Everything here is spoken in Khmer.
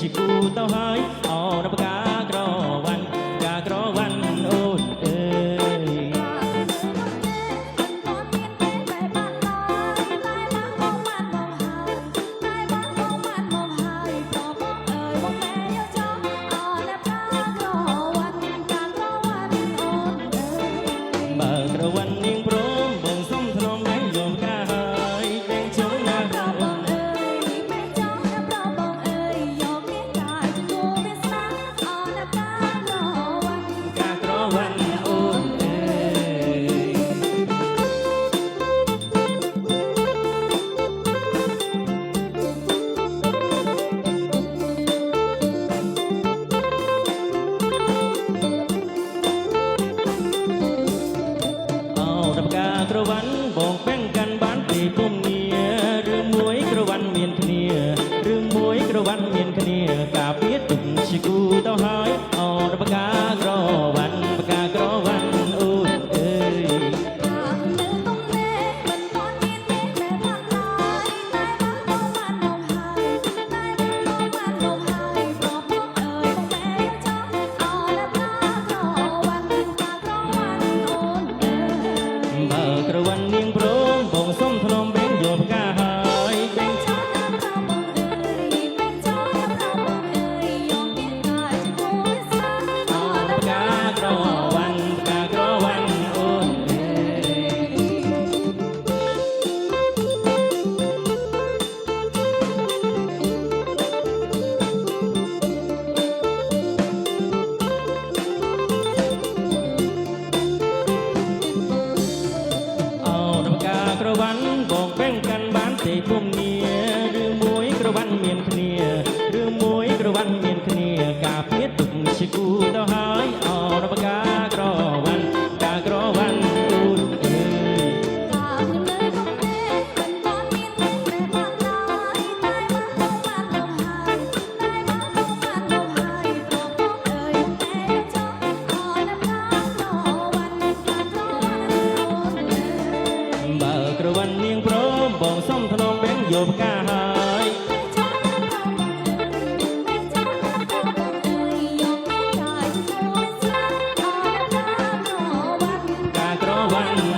ជាគូទៅហើយអោនបកាក្រវ៉ាន់កាក្រវ៉ាន់អូនអើយបើក្រវ៉ាន់នាងព្រមបងសុំធ្នមឯងយំកាហើយតែងជុំណាស់អូនកាក្រវ៉ាន់អូនអើយក្រវ៉ាន់បងបែងកាន់បានពីគុំងាររឿងមួយក្រវ៉ាន់មានគ្នារឿងមួយក្រវ៉ាន់មានគ្នាការពារទុកជាគូទៅហើយអោនបកាក្រវ៉ាន់បកាក្រវ៉ាន់អូនអើយបើក្រវ៉ាន់នាងព្រមបងសុំធ្នមបែងយល់ផ្កាហើយបែងអោនបកាក្រវ៉ាន់បកាក្រវ៉ាន់អូនអើយអោនបកាក្រវ៉ាន់បងបែងកាន់បានទេគុំងាររឿងមួយក្រវ៉ាន់មានគ្នារឿងមួយក្រវ៉ាន់មានគ្នាការពារទុកជាគូទៅហើយអោនបកាក្រវ៉ាន់កាក្រវ៉ាន់អូនអើយបើក្រវ៉ាន់នាងព្រមបងសុំធ្នមបែងយល់ផ្កាហើយកាក្រវ៉ាន់